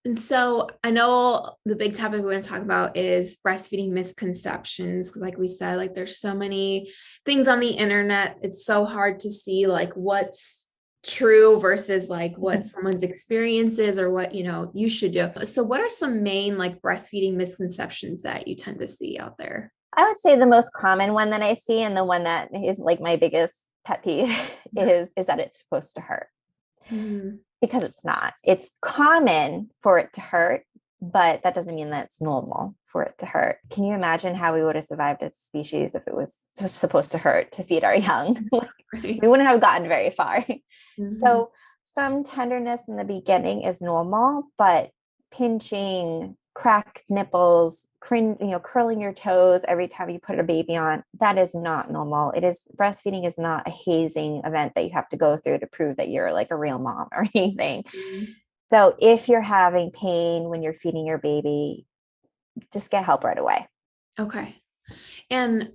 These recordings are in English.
And so I know the big topic we're going to talk about is breastfeeding misconceptions. Because like we said, like there's so many things on the internet. It's so hard to see like what's true versus like what someone's experience is or what, you should do. So what are some main like breastfeeding misconceptions that you tend to see out there? I would say the most common one that I see, and the one that is like my biggest pet peeve, is that it's supposed to hurt, Mhm. because it's not. It's common for it to hurt, but that doesn't mean that it's normal for it to hurt. Can you imagine how we would have survived as a species if it was supposed to hurt to feed our young? Right. We wouldn't have gotten very far. Mhm. So some tenderness in the beginning is normal, but pinching, cracked nipples, curling your toes every time you put a baby on, that is not normal. It is Breastfeeding is not a hazing event that you have to go through to prove that you're like a real mom or anything. Mhm. So if you're having pain when you're feeding your baby, just get help right away. Okay. And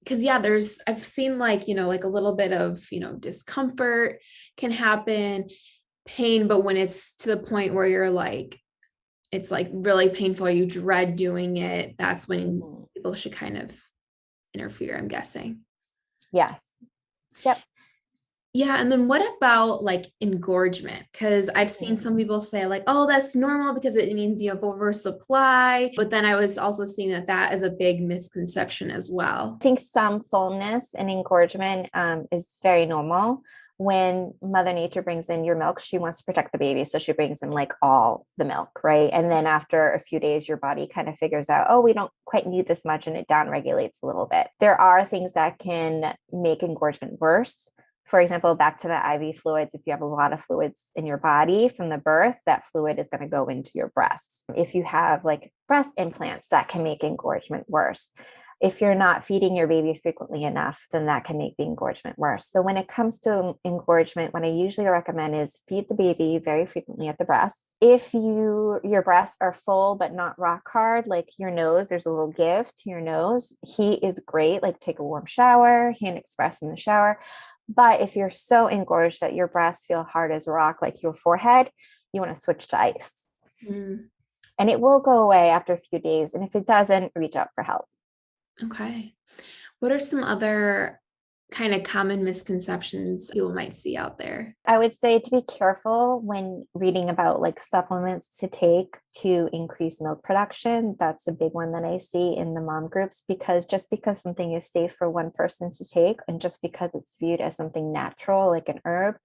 because yeah, I've seen like, like a little bit of, discomfort can happen, pain, but when it's to the point where you're like, it's like really painful, you dread doing it, that's when Mhm. people should kind of interfere, I'm guessing. Yes. Yep. Yeah, and then what about like engorgement? Because I've seen Mhm. some people say like, oh, that's normal because it means you have oversupply. But then I was also seeing that that is a big misconception as well. I think some fullness and engorgement is very normal. When Mother Nature brings in your milk, she wants to protect the baby. So she brings in like all the milk, right? And then after a few days, your body kind of figures out, oh, we don't quite need this much, and it down regulates a little bit. There are things that can make engorgement worse. For example, back to the IV fluids, if you have a lot of fluids in your body from the birth, that fluid is going to go into your breast. If you have like breast implants, that can make engorgement worse. If you're not feeding your baby frequently enough, then that can make the engorgement worse. So when it comes to engorgement, what I usually recommend is feed the baby very frequently at the breast. If your breasts are full but not rock hard, like your nose, there's a little give to your nose. Heat is great, like take a warm shower, hand express in the shower. But if you're so engorged that your breasts feel hard as rock, like your forehead, you want to switch to ice. Mm, And it will go away after a few days. And if it doesn't, reach out for help. okay. What are some other kind of common misconceptions people might see out there? I would say to be careful when reading about like supplements to take to increase milk production. That's a big one that I see in the mom groups, because just because something is safe for one person to take, and just because it's viewed as something natural, like an herb,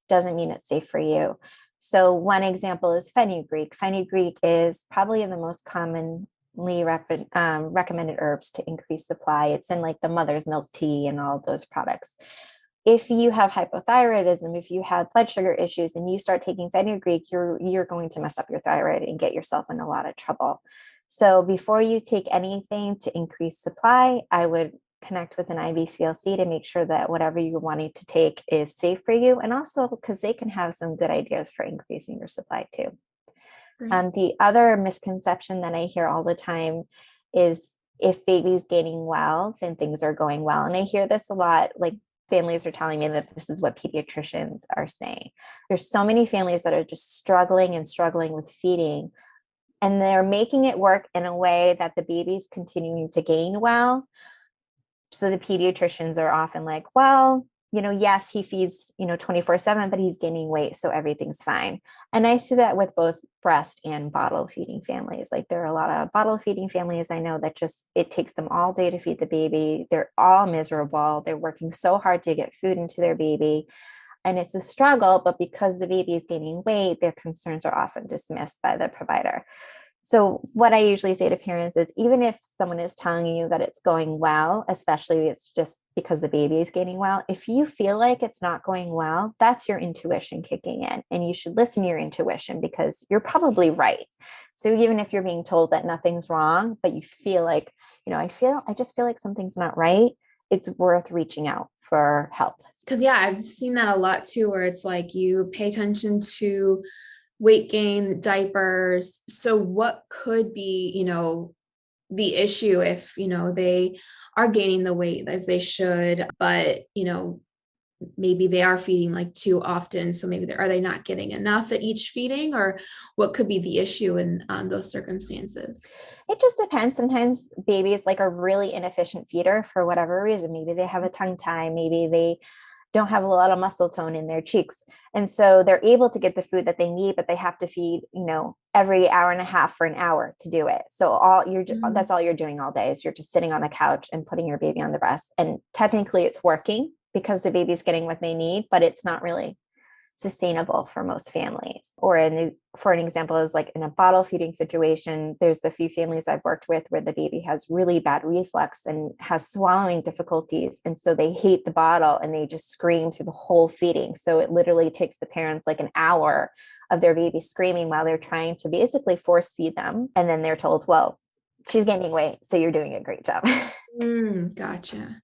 doesn't mean it's safe for you. So, one example is fenugreek. Fenugreek is probably the most recommended herbs to increase supply. It's in like the mother's milk tea and all of those products. If you have hypothyroidism, if you have blood sugar issues and you start taking fenugreek, you're going to mess up your thyroid and get yourself in a lot of trouble. So before you take anything to increase supply, I would connect with an IBCLC to make sure that whatever you're wanting to take is safe for you, and also because they can have some good ideas for increasing your supply too. Great. The other misconception that I hear all the time is if baby's gaining well, then things are going well. And I hear this a lot, like families are telling me that this is what pediatricians are saying. There's so many families that are just struggling and struggling with feeding, and they're making it work in a way that the baby's continuing to gain well. So the pediatricians are often like, well, yes, he feeds, 24/7, but he's gaining weight, so everything's fine. And I see that with both breast and bottle feeding families. Like there are a lot of bottle feeding families I know that just it takes them all day to feed the baby. They're all miserable. They're working so hard to get food into their baby. And it's a struggle, but because the baby is gaining weight, their concerns are often dismissed by the provider. So, what I usually say to parents is even if someone is telling you that it's going well, especially it's just because the baby is getting well, if you feel like it's not going well, that's your intuition kicking in. And you should listen to your intuition because you're probably right. So, even if you're being told that nothing's wrong, but you feel like, I just feel like something's not right, it's worth reaching out for help. Because yeah, I've seen that a lot too, where it's like you pay attention to weight gain, diapers. So what could be, the issue if, they are gaining the weight as they should, but, maybe they are feeding like too often. So maybe are they not getting enough at each feeding, or what could be the issue in those circumstances? It just depends. Sometimes babies like a really inefficient feeder for whatever reason. Maybe they have a tongue tie, maybe they don't have a lot of muscle tone in their cheeks. And so they're able to get the food that they need, but they have to feed, every hour and a half for an hour to do it. So Mm. that's all you're doing all day is you're just sitting on the couch and putting your baby on the breast. And technically it's working because the baby's getting what they need, but it's not really sustainable for most families. For an example, is like in a bottle feeding situation, there's a few families I've worked with where the baby has really bad reflux and has swallowing difficulties. And so they hate the bottle and they just scream through the whole feeding. So it literally takes the parents like an hour of their baby screaming while they're trying to basically force feed them. And then they're told, well, she's gaining weight, so you're doing a great job. Gotcha.